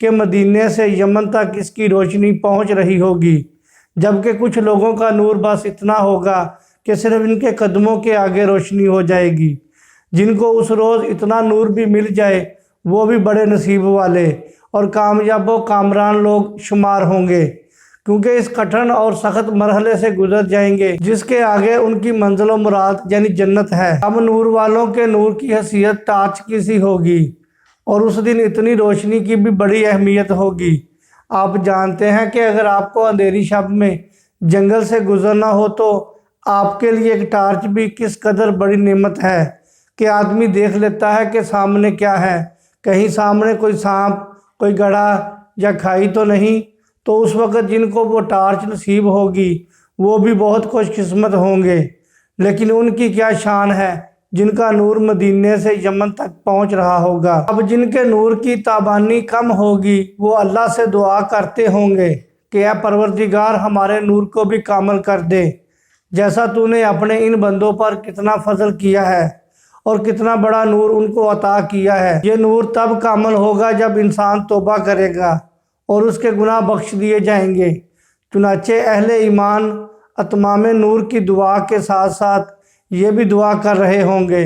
کہ مدینے سے یمن تک اس کی روشنی پہنچ رہی ہوگی، جبکہ کچھ لوگوں کا نور بس اتنا ہوگا کہ صرف ان کے قدموں کے آگے روشنی ہو جائے گی۔ جن کو اس روز اتنا نور بھی مل جائے وہ بھی بڑے نصیب والے اور کامیاب و کامران لوگ شمار ہوں گے، کیونکہ اس کٹھن اور سخت مرحلے سے گزر جائیں گے جس کے آگے ان کی منزل و مراد یعنی جنت ہے۔ اب نور والوں کے نور کی حیثیت ٹارچ کی سی ہوگی اور اس دن اتنی روشنی کی بھی بڑی اہمیت ہوگی۔ آپ جانتے ہیں کہ اگر آپ کو اندھیری شب میں جنگل سے گزرنا ہو تو آپ کے لیے ایک ٹارچ بھی کس قدر بڑی نعمت ہے کہ آدمی دیکھ لیتا ہے کہ سامنے کیا ہے، کہیں سامنے کوئی سانپ، کوئی گڑھا یا کھائی تو نہیں۔ تو اس وقت جن کو وہ ٹارچ نصیب ہوگی وہ بھی بہت خوش قسمت ہوں گے، لیکن ان کی کیا شان ہے جن کا نور مدینے سے یمن تک پہنچ رہا ہوگا۔ اب جن کے نور کی تابانی کم ہوگی وہ اللہ سے دعا کرتے ہوں گے کہ اے پروردگار ہمارے نور کو بھی کامل کر دے، جیسا تو نے اپنے ان بندوں پر کتنا فضل کیا ہے اور کتنا بڑا نور ان کو عطا کیا ہے۔ یہ نور تب کامل ہوگا جب انسان توبہ کرے گا اور اس کے گناہ بخش دیے جائیں گے۔ چنانچہ اہل ایمان اتمام نور کی دعا کے ساتھ ساتھ یہ بھی دعا کر رہے ہوں گے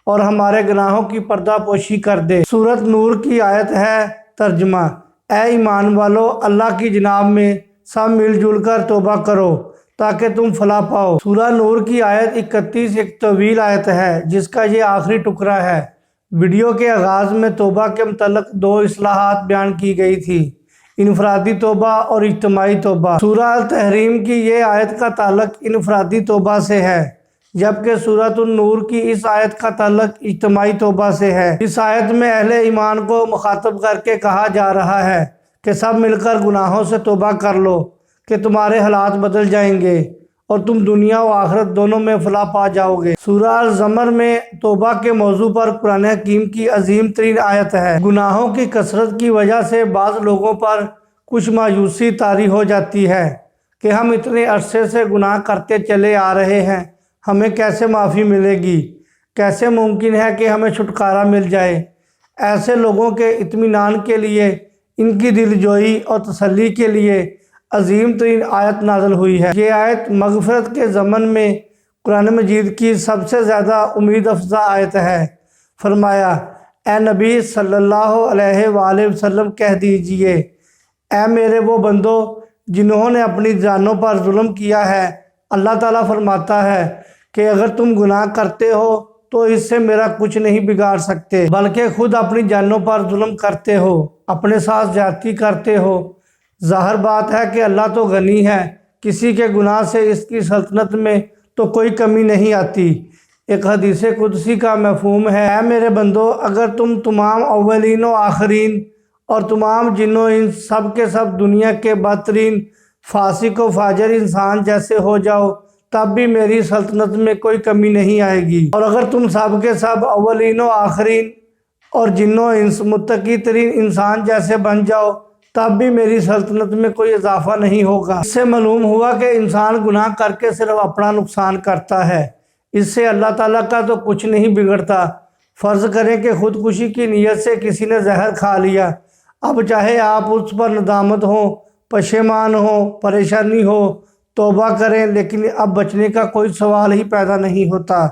اور ہمارے گناہوں کی پردہ پوشی کر دے۔ سورۃ نور کی آیت ہے ترجمہ: اے ایمان والو، اللہ کی جناب میں سب مل جل کر توبہ کرو تاکہ تم فلاح پاؤ۔ سورہ نور کی آیت 31 ایک طویل آیت ہے جس کا یہ آخری ٹکڑا ہے۔ ویڈیو کے آغاز میں توبہ کے متعلق 2 اصطلاحات بیان کی گئی تھی: انفرادی توبہ اور اجتماعی توبہ۔ سورہ التحریم کی یہ آیت کا تعلق انفرادی توبہ سے ہے، جبکہ سورۃ النور کی اس آیت کا تعلق اجتماعی توبہ سے ہے۔ اس آیت میں اہل ایمان کو مخاطب کر کے کہا جا رہا ہے کہ سب مل کر گناہوں سے توبہ کر لو کہ تمہارے حالات بدل جائیں گے اور تم دنیا و آخرت دونوں میں فلاح پا جاؤ گے۔ سورہ الزمر میں توبہ کے موضوع پر قرآن حکیم کی عظیم ترین آیت ہے۔ گناہوں کی کثرت کی وجہ سے بعض لوگوں پر کچھ مایوسی طاری ہو جاتی ہے کہ ہم اتنے عرصے سے گناہ کرتے چلے آ رہے ہیں، ہمیں کیسے معافی ملے گی، کیسے ممکن ہے کہ ہمیں چھٹکارا مل جائے۔ ایسے لوگوں کے اطمینان کے لیے، ان کی دل جوئی اور تسلی کے لیے عظیم ترین آیت نازل ہوئی ہے۔ یہ آیت مغفرت کے ضمن میں قرآن مجید کی سب سے زیادہ امید افزا آیت ہے۔ فرمایا: اے نبی صلی اللہ علیہ وآلہ وسلم کہہ دیجئے، اے میرے وہ بندو جنہوں نے اپنی جانوں پر ظلم کیا ہے، اللہ تعالیٰ فرماتا ہے کہ اگر تم گناہ کرتے ہو تو اس سے میرا کچھ نہیں بگاڑ سکتے، بلکہ خود اپنی جانوں پر ظلم کرتے ہو، اپنے ساتھ زیادتی کرتے ہو۔ ظاہر بات ہے کہ اللہ تو غنی ہے، کسی کے گناہ سے اس کی سلطنت میں تو کوئی کمی نہیں آتی۔ ایک حدیث قدسی کا مفہوم ہے: اے میرے بندو، اگر تم تمام اولین و آخرین اور تمام جن و انس سب کے سب دنیا کے بدترین فاسق و فاجر انسان جیسے ہو جاؤ تب بھی میری سلطنت میں کوئی کمی نہیں آئے گی، اور اگر تم سب کے سب اولین و آخرین اور جن و انس متقی ترین انسان جیسے بن جاؤ تب بھی میری سلطنت میں کوئی اضافہ نہیں ہوگا۔ اس سے معلوم ہوا کہ انسان گناہ کر کے صرف اپنا نقصان کرتا ہے، اس سے اللہ تعالیٰ کا تو کچھ نہیں بگڑتا۔ فرض کریں کہ خودکشی کی نیت سے کسی نے زہر کھا لیا، اب چاہے آپ اس پر ندامت ہو، پشیمان ہو، پریشانی ہو، توبہ کریں، لیکن اب بچنے کا کوئی سوال ہی پیدا نہیں ہوتا۔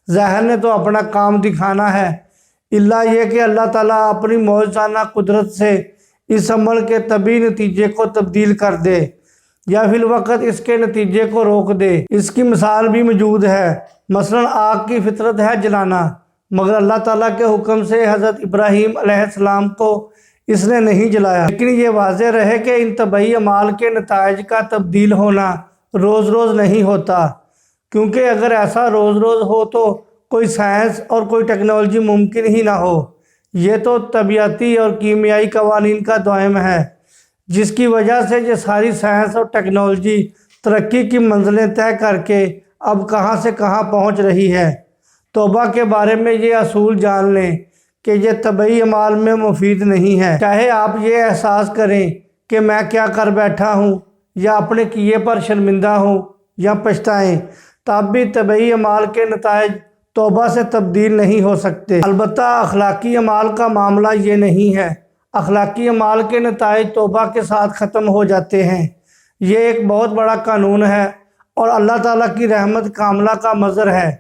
زہر نے تو اپنا کام دکھانا ہے، الا یہ کہ اللہ تعالیٰ اپنی معجزانہ قدرت سے اس عمل کے طبعی نتیجے کو تبدیل کر دے یا فی الوقت اس کے نتیجے کو روک دے۔ اس کی مثال بھی موجود ہے۔ مثلا آگ کی فطرت ہے جلانا، مگر اللہ تعالیٰ کے حکم سے حضرت ابراہیم علیہ السلام کو اس نے نہیں جلایا۔ لیکن یہ واضح رہے کہ ان طبعی اعمال کے نتائج کا تبدیل ہونا روز روز نہیں ہوتا، کیونکہ اگر ایسا روز روز ہو تو کوئی سائنس اور کوئی ٹیکنالوجی ممکن ہی نہ ہو۔ یہ تو طبیعتی اور کیمیائی قوانین کا دائم ہے، جس کی وجہ سے یہ ساری سائنس اور ٹیکنالوجی ترقی کی منزلیں طے کر کے اب کہاں سے کہاں پہنچ رہی ہے۔ توبہ کے بارے میں یہ اصول جان لیں کہ یہ طبعی اعمال میں مفید نہیں ہے۔ چاہے آپ یہ احساس کریں کہ میں کیا کر بیٹھا ہوں، یا اپنے کیے پر شرمندہ ہوں یا پچھتائیں، تب بھی طبعی اعمال کے نتائج توبہ سے تبدیل نہیں ہو سکتے۔ البتہ اخلاقی اعمال کا معاملہ یہ نہیں ہے۔ اخلاقی اعمال کے نتائج توبہ کے ساتھ ختم ہو جاتے ہیں۔ یہ ایک بہت بڑا قانون ہے اور اللہ تعالیٰ کی رحمت کاملہ کا مظہر ہے۔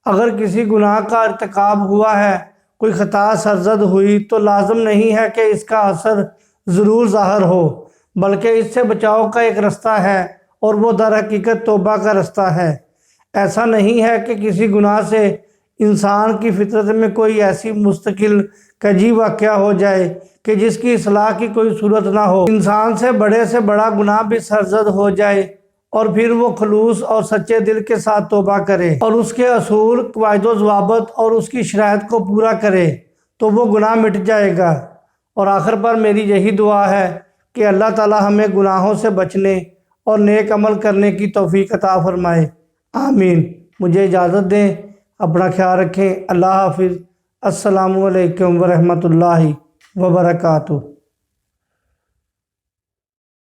اگر کسی گناہ کا ارتکاب ہوا ہے، کوئی خطا سرزد ہوئی، تو لازم نہیں ہے کہ اس کا اثر ضرور ظاہر ہو، بلکہ اس سے بچاؤ کا ایک رستہ ہے اور وہ در حقیقت توبہ کا رستہ ہے۔ ایسا نہیں ہے کہ کسی گناہ سے انسان کی فطرت میں کوئی ایسی مستقل کجی واقعہ ہو جائے کہ جس کی اصلاح کی کوئی صورت نہ ہو۔ انسان سے بڑا گناہ بھی سرزد ہو جائے اور پھر وہ خلوص اور سچے دل کے ساتھ توبہ کرے اور اس کے اصول، قواعد و ضوابط اور اس کی شرائط کو پورا کرے تو وہ گناہ مٹ جائے گا۔ اور آخر پر میری یہی دعا ہے کہ اللہ تعالی ہمیں گناہوں سے بچنے اور نیک عمل کرنے کی توفیق عطا فرمائے، آمین۔ مجھے اجازت دیں، اپنا خیال رکھیں، اللہ حافظ، السلام علیکم ورحمۃ اللہ وبرکاتہ۔